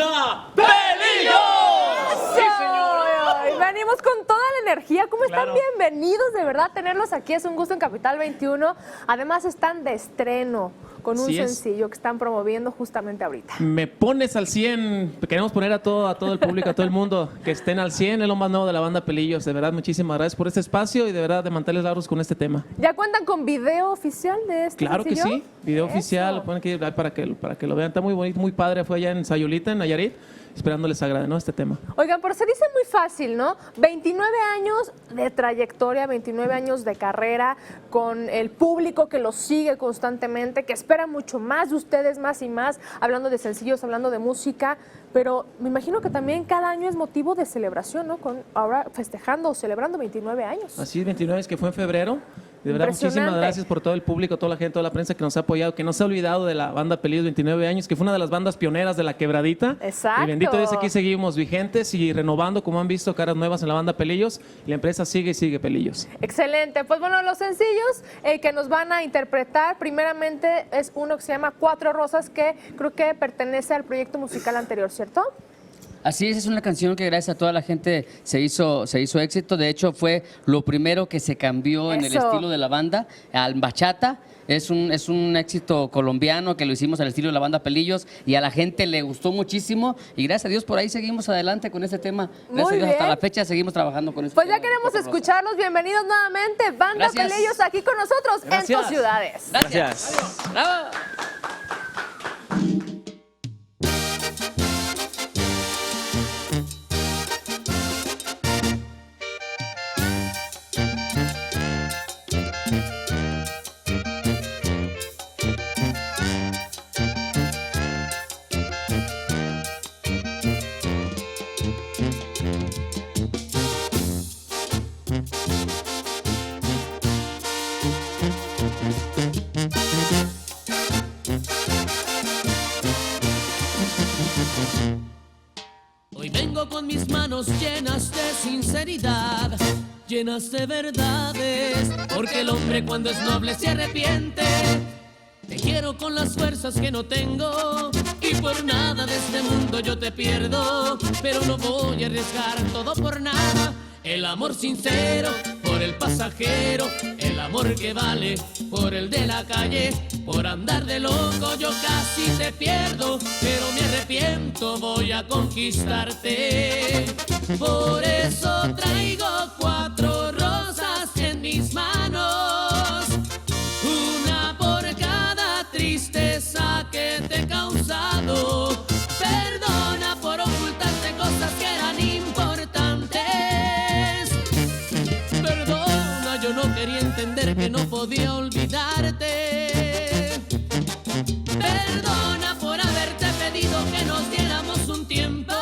¡Banda Pelillos! ¡Sí, señor! Venimos con toda la energía. ¿Cómo están? Claro. Bienvenidos, de verdad, tenerlos aquí. Es un gusto en Capital 21. Además, están de estreno con un Así es. sencillo que están promoviendo justamente ahorita. Me pones al 100. Queremos poner a todo el público, a todo el mundo que estén al 100. Es lo más nuevo de la Banda Pelillos. De verdad, muchísimas gracias por este espacio y de verdad de mantenerles largos con este tema. ¿Ya cuentan con video oficial de este Claro que sencillo? sí, video Eso. oficial, lo ponen aquí para que lo vean. Está muy bonito, muy padre. Fue allá en Sayulita, en Nayarit. Esperando les agrade, ¿no? Este tema. Oigan, pero se dice muy fácil, ¿no? 29 años de trayectoria, 29 años de carrera, con el público que los sigue constantemente, que espera mucho más de ustedes, más y más, hablando de sencillos, hablando de música, pero me imagino que también cada año es motivo de celebración, ¿no? Ahora festejando o celebrando 29 años. Así es, 29 es que fue en febrero. De verdad, muchísimas Impresionante. gracias por todo el público, toda la gente, toda la prensa que nos ha apoyado, que no se ha olvidado de la Banda Pelillos 29 años, que fue una de las bandas pioneras de la quebradita. Exacto. Y bendito Dios, aquí seguimos vigentes y renovando, como han visto, caras nuevas en la Banda Pelillos. Y la empresa sigue y sigue Pelillos. Excelente. Pues bueno, los sencillos que nos van a interpretar, primeramente es uno que se llama Cuatro Rosas, que creo que pertenece al proyecto musical anterior, ¿cierto? Así es una canción que gracias a toda la gente se hizo éxito. De hecho, fue lo primero que se cambió en el Eso. estilo de la banda al bachata. Es un éxito colombiano que lo hicimos al estilo de la Banda Pelillos y a la gente le gustó muchísimo. Y gracias a Dios por ahí seguimos adelante con este tema. Gracias Muy a Dios hasta bien. la fecha seguimos trabajando con este Pues ya tema. queremos Cuatro Rosas. escucharlos. Bienvenidos nuevamente. Banda Gracias. Pelillos aquí con nosotros en Gracias. tus ciudades. Gracias. Bravo. Hoy vengo con mis manos llenas de sinceridad, llenas de verdades, porque el hombre cuando es noble se arrepiente. Te quiero con las fuerzas que no tengo y por nada de este mundo yo te pierdo, pero no voy a arriesgar todo por nada. El amor sincero por el pasajero, el amor que vale por el de la calle. Por andar de loco yo casi te pierdo, pero me arrepiento, voy a conquistarte. Por eso traigo cuatro rosas en mis manos, una por cada tristeza que te he causado. Perdona por ocultarte cosas que eran importantes. Perdona, yo no quería entender que no podía olvidarte. Perdona por haberte pedido que nos diéramos un tiempo.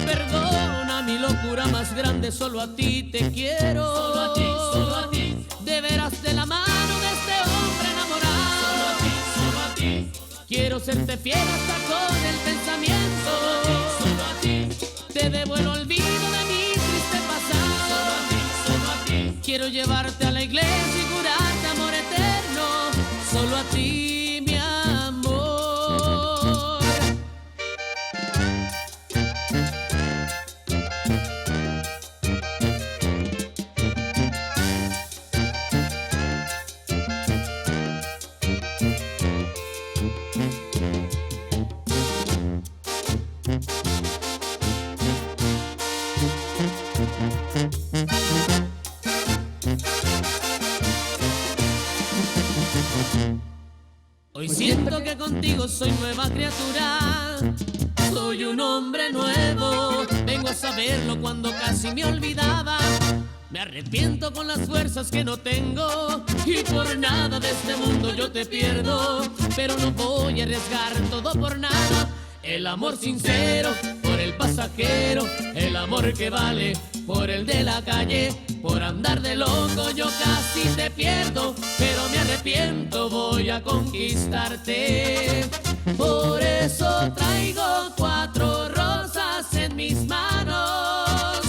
Perdona mi locura más grande, solo a ti te quiero. Solo a ti, solo a ti. De veras de la mano de este hombre enamorado. Solo a ti, solo a ti. Quiero serte fiel hasta con el pensamiento. Solo a ti, solo a ti. Te debo el olvido de mi triste pasado. Solo a ti, solo a ti. Quiero llevarte a la iglesia y jurarte amor eterno. Solo a ti, mi amor. Hoy siento que contigo soy nueva criatura, soy un hombre nuevo. Vengo a saberlo cuando casi me olvidaba. Me arrepiento con las fuerzas que no tengo y por nada de este mundo yo te pierdo, pero no voy a arriesgar todo por nada. El amor sincero por el pasajero, el amor que vale por el de la calle. Por andar de loco yo casi te pierdo, pero me arrepiento, voy a conquistarte. Por eso traigo cuatro rosas en mis manos,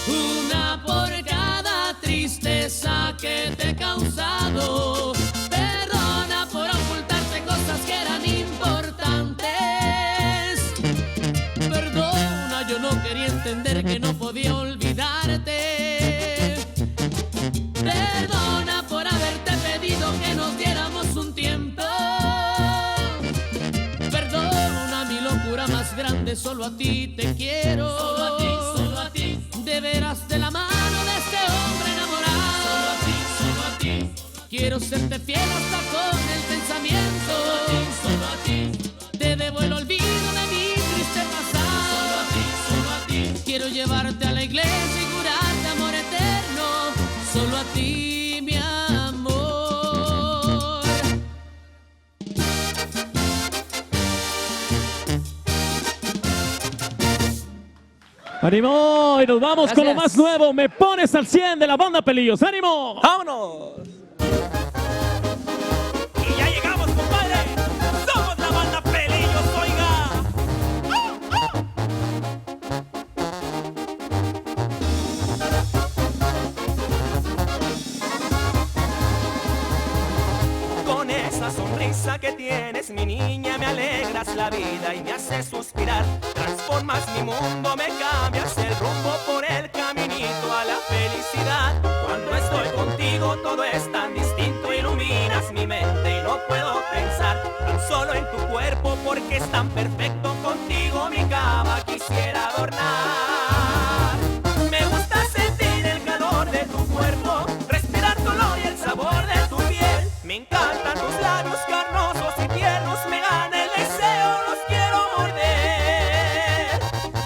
una por cada tristeza que te he causado. Perdona por ocultarte cosas que eran importantes. más grande, solo a ti te quiero. Solo a ti, solo a ti. De veras de la mano de este hombre enamorado. Solo a ti, solo a ti. Quiero serte fiel hasta con el pensamiento. Solo a ti, solo a ti. Te debo el olvido de mi triste pasado. Solo a ti, solo a ti. Quiero llevarte a la iglesia y jurarte amor eterno. Solo a ti, mi amor. ¡Ánimo! Y nos vamos con lo más nuevo. Me pones al 100 de la banda Pelillos. ¡Ánimo! ¡Vámonos! Y ya llegamos, compadre. Somos la banda Pelillos, oiga. Con esa sonrisa que tienes, mi niña, me alegras la vida y me haces suspirar. Transformas mi mundo, me cambias el rumbo por el caminito a la felicidad. Cuando estoy contigo todo es tan distinto, iluminas mi mente y no puedo pensar tan solo en tu cuerpo porque es tan perfecto. Contigo mi cama quisiera adornar. Me gusta sentir el calor de tu cuerpo, respirar tu olor y el sabor de tu piel. Me encantan tus labios carnosos y tiernos, me gana el deseo, los quiero morder.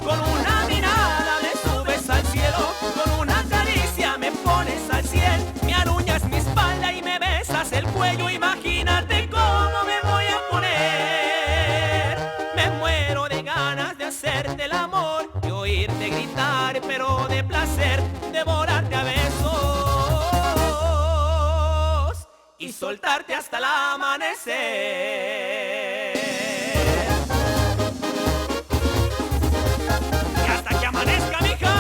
Con una mirada me subes al cielo, con una caricia me pones al 100. Me aruñas mi espalda y me besas el cuello, imagínate cómo me voy a poner. Me muero de ganas de hacerte el amor y oírte gritar, pero de placer, devorarte a besos y soltarte hasta el amanecer. Y hasta que amanezca, mija.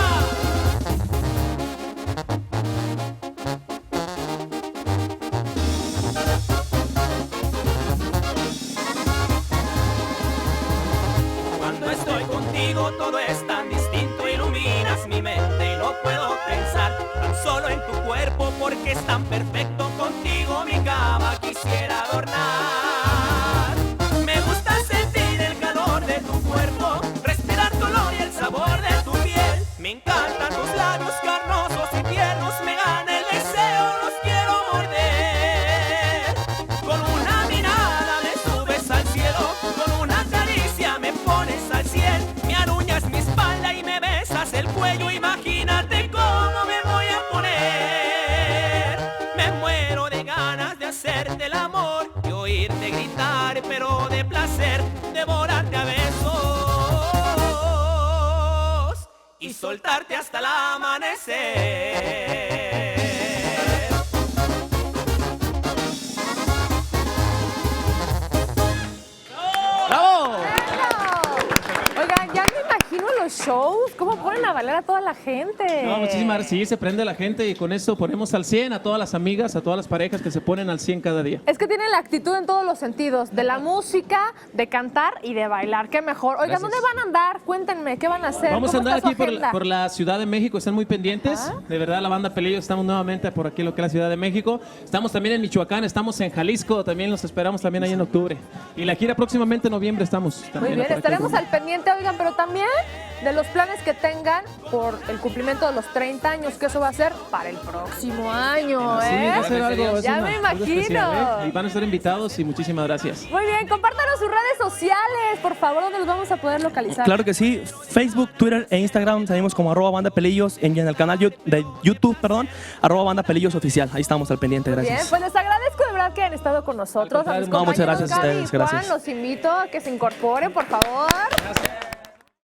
Cuando estoy contigo todo es tan distinto, iluminas mi mente y no puedo pensar tan solo en tu cuerpo porque es tan perfecto. Contigo mi cama quisiera adornar. Me gusta sentir el calor de tu cuerpo, respirar tu olor y el sabor de tu piel. Me encantan tus labios carnosos y tiernos, me gana el deseo, los quiero morder. Con una mirada me subes al cielo, con una caricia me pones al 100. Me aruñas mi espalda y me besas el cuello, imagínate cómo me voy a poner. Me muero de ganas de hacerte el amor y oírte gritar, pero de placer, devorarte a besos y soltarte hasta el amanecer. ¡Bravo! Oigan, ya me imagino los shows, cómo ponen a bailar a toda la gente. No, muchísimas gracias. Sí, se prende la gente y con esto ponemos al 100 a todas las amigas, a todas las parejas que se ponen al 100 cada día. Es que tienen la actitud en todos los sentidos, de la música, de cantar y de bailar. Qué mejor. Oigan, Gracias. ¿dónde van a andar? Cuéntenme, ¿qué van a hacer? Vamos a ¿Cómo andar está su aquí por agenda? por la Ciudad de México, están muy pendientes. De verdad, la banda Pelillos, estamos nuevamente por aquí, lo que es la Ciudad de México. Estamos también en Michoacán, estamos en Jalisco, también los esperamos también ahí en octubre. Y la gira próximamente en noviembre estamos. Muy También bien, por aquí. estaremos al pendiente, oigan, pero también de los planes que tengan por el cumplimiento de los 30 años, que eso va a ser para el próximo año, Sí, ¿eh? va a ser algo, es Ya una- me algo especial, imagino. ¿eh? Y van a estar invitados y muchísimas gracias. Muy bien, compártanos sus redes sociales, por favor, ¿dónde los vamos a poder localizar? Claro que sí, Facebook, Twitter e Instagram salimos como @bandapelillos y en el canal de YouTube, @bandapelillos oficial. Ahí estamos al pendiente, Bien, gracias. pues les agradezco de verdad que han estado con nosotros. A mis No, muchas compañeros gracias a Gaby y ustedes, Juan, gracias. los invito a que se incorporen, por favor.